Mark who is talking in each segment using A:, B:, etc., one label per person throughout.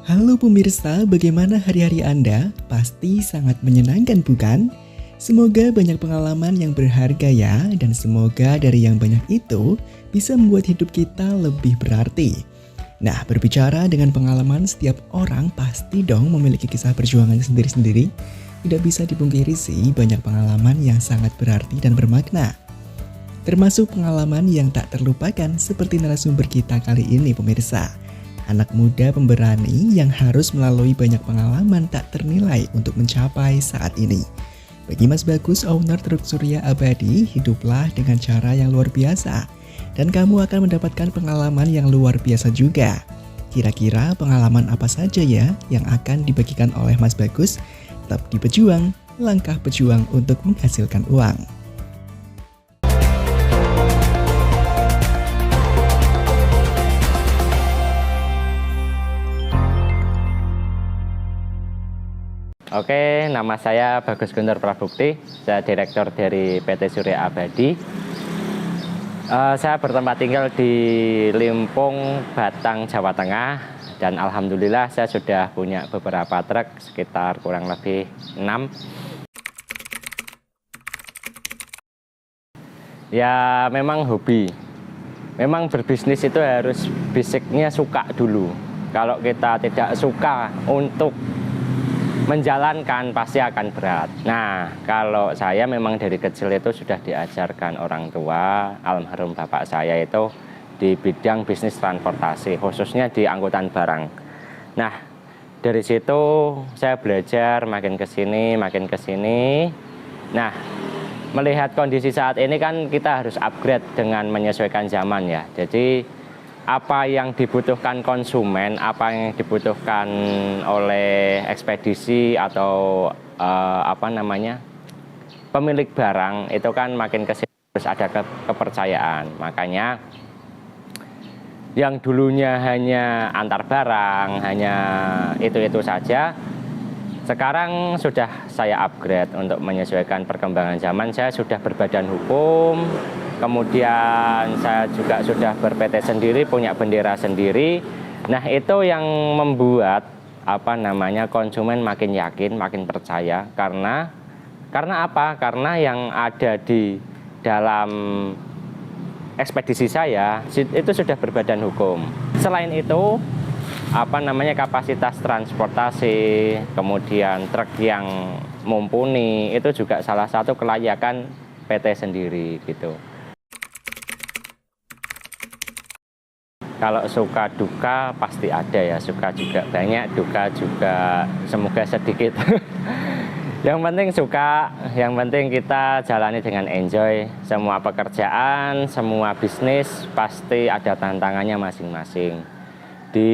A: Halo pemirsa, bagaimana hari-hari Anda? Pasti sangat menyenangkan bukan? Semoga banyak pengalaman yang berharga ya, dan semoga dari yang banyak itu bisa membuat hidup kita lebih berarti. Nah, berbicara dengan pengalaman, setiap orang pasti dong memiliki kisah perjuangan sendiri-sendiri. Tidak bisa dipungkiri sih, banyak pengalaman yang sangat berarti dan bermakna. Termasuk pengalaman yang tak terlupakan seperti narasumber kita kali ini pemirsa. Anak muda pemberani yang harus melalui banyak pengalaman tak ternilai untuk mencapai saat ini. Bagi Mas Bagus, owner Truk Surya Abadi, hiduplah dengan cara yang luar biasa. Dan kamu akan mendapatkan pengalaman yang luar biasa juga. Kira-kira pengalaman apa saja ya yang akan dibagikan oleh Mas Bagus? Tetap di Pejuang, langkah pejuang untuk menghasilkan uang.
B: Oke, nama saya Bagus Guntur Prabukti, saya direktur dari PT Surya Abadi. Saya bertempat tinggal di Limpung, Batang, Jawa Tengah, dan alhamdulillah saya sudah punya beberapa truk, sekitar kurang lebih 6. Ya memang hobi, memang berbisnis itu harus basicnya suka dulu. Kalau kita tidak suka untuk menjalankan pasti akan berat. Nah, kalau saya memang dari kecil itu sudah diajarkan orang tua, almarhum bapak saya itu di bidang bisnis transportasi, khususnya di angkutan barang. Nah, dari situ saya belajar makin ke sini. Nah, melihat kondisi saat ini kan kita harus upgrade dengan menyesuaikan zaman ya. Jadi apa yang dibutuhkan konsumen, apa yang dibutuhkan oleh ekspedisi atau pemilik barang itu kan makin kesini harus ada kepercayaan. Makanya yang dulunya hanya antar barang, hanya itu saja, sekarang sudah saya upgrade untuk menyesuaikan perkembangan zaman. Saya sudah berbadan hukum. Kemudian saya juga sudah ber-PT sendiri, punya bendera sendiri. Nah, itu yang membuat konsumen makin yakin, makin percaya karena apa? Karena yang ada di dalam ekspedisi saya itu sudah berbadan hukum. Selain itu, kapasitas transportasi, kemudian truk yang mumpuni itu juga salah satu kelayakan PT sendiri gitu. Kalau suka duka pasti ada ya, suka juga banyak, duka juga semoga sedikit. Yang penting suka, yang penting kita jalani dengan enjoy. Semua pekerjaan, semua bisnis pasti ada tantangannya masing-masing. Di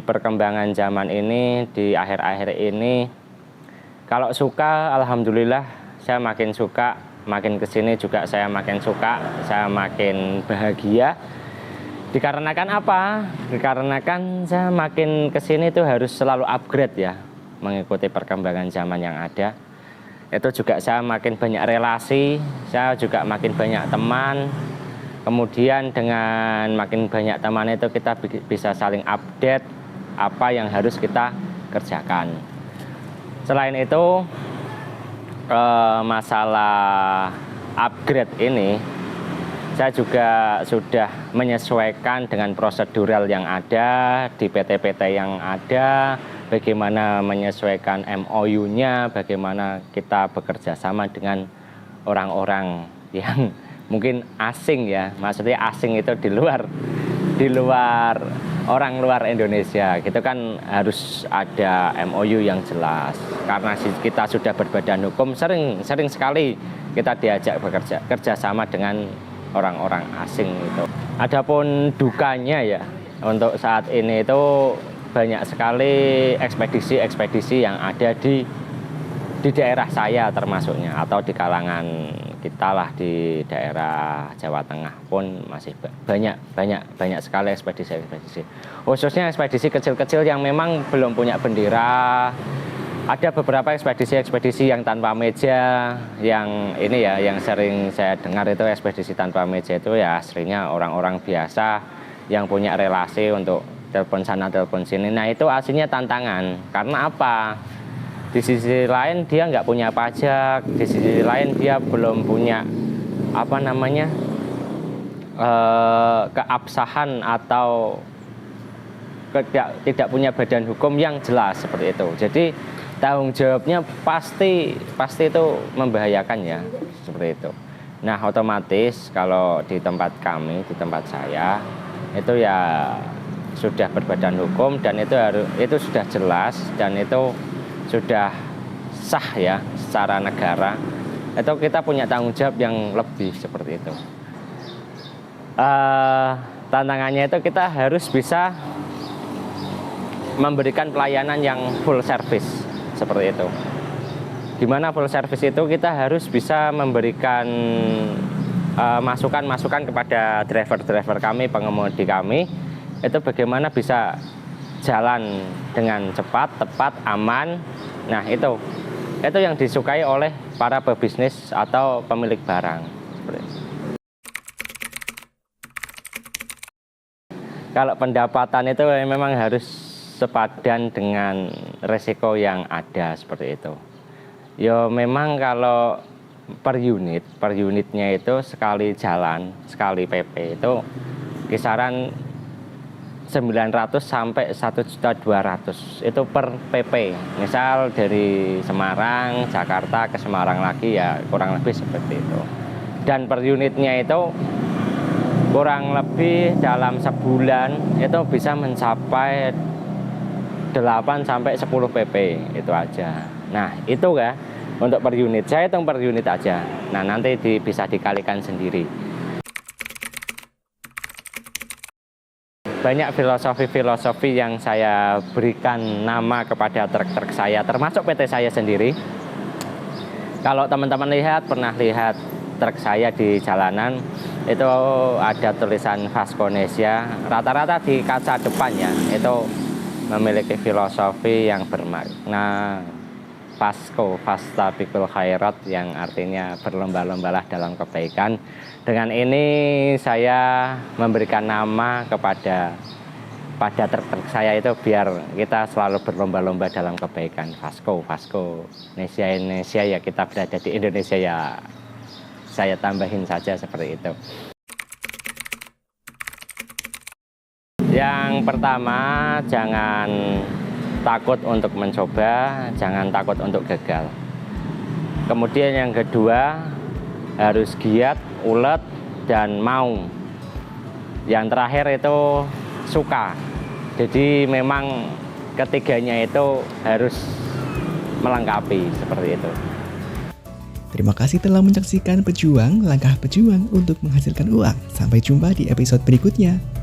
B: perkembangan zaman ini, di akhir-akhir ini, kalau suka alhamdulillah saya makin suka, makin kesini juga saya makin suka, saya makin bahagia. Dikarenakan apa? Dikarenakan saya makin kesini tuh harus selalu upgrade ya, mengikuti perkembangan zaman yang ada. Itu juga saya makin banyak relasi, saya juga makin banyak teman. Kemudian dengan makin banyak teman itu kita bisa saling update apa yang harus kita kerjakan. Selain itu, masalah upgrade ini, saya juga sudah menyesuaikan dengan prosedural yang ada di PT-PT yang ada, bagaimana menyesuaikan MOU-nya, bagaimana kita bekerja sama dengan orang-orang yang mungkin asing ya, maksudnya asing itu di luar orang luar Indonesia, gitu kan harus ada MOU yang jelas. Karena kita sudah berbadan hukum, sering sekali kita diajak kerja sama dengan orang-orang asing itu. Adapun dukanya ya, untuk saat ini itu banyak sekali ekspedisi yang ada di daerah saya termasuknya, atau di kalangan kita lah di daerah Jawa Tengah pun masih banyak sekali ekspedisi. Khususnya ekspedisi kecil-kecil yang memang belum punya bendera. Ada beberapa ekspedisi yang tanpa meja, yang ini ya, yang sering saya dengar itu ekspedisi tanpa meja itu ya aslinya orang-orang biasa yang punya relasi untuk telepon sana telepon sini. Nah itu aslinya tantangan, karena apa? Di sisi lain dia nggak punya pajak, di sisi lain dia belum punya keabsahan atau tidak punya badan hukum yang jelas seperti itu. Jadi tanggung jawabnya pasti itu membahayakan ya, seperti itu. Nah otomatis kalau di tempat kami, di tempat saya itu ya sudah berbadan hukum dan itu sudah jelas dan itu sudah sah ya secara negara. Itu kita punya tanggung jawab yang lebih seperti itu. Tantangannya itu kita harus bisa memberikan pelayanan yang full service seperti itu. Gimana full service itu? Kita harus bisa memberikan masukan kepada driver-driver kami, pengemudi kami, itu bagaimana bisa jalan dengan cepat, tepat, aman. Nah itu yang disukai oleh para pebisnis atau pemilik barang. Kalau pendapatan itu memang harus sepadan dengan resiko yang ada seperti itu. Ya memang kalau per unitnya itu sekali jalan, sekali PP itu kisaran 900 sampai 1.200.000 itu per PP. Misal dari Semarang, Jakarta ke Semarang lagi ya kurang lebih seperti itu. Dan per unitnya itu kurang lebih dalam sebulan itu bisa mencapai 8 sampai 10 PP itu aja. Nah itu ya untuk per unit, saya hitung per unit aja. Nah nanti bisa dikalikan sendiri. Banyak filosofi yang saya berikan nama kepada truk-truk saya, termasuk PT saya sendiri. Kalau teman-teman pernah lihat truk saya di jalanan, itu ada tulisan Vasconesia, rata-rata di kaca depannya itu memiliki filosofi yang bermakna Vasco, Fasta Bikul Khairat, yang artinya berlomba-lombalah dalam kebaikan. Dengan ini saya memberikan nama kepada truk-truk saya itu biar kita selalu berlomba-lomba dalam kebaikan. Vasco, Indonesia ya, kita berada di Indonesia ya, saya tambahin saja seperti itu. Yang pertama, jangan takut untuk mencoba, jangan takut untuk gagal. Kemudian yang kedua, harus giat, ulet, dan mau. Yang terakhir itu suka. Jadi memang ketiganya itu harus melengkapi seperti itu.
A: Terima kasih telah menyaksikan langkah pejuang untuk menghasilkan uang. Sampai jumpa di episode berikutnya.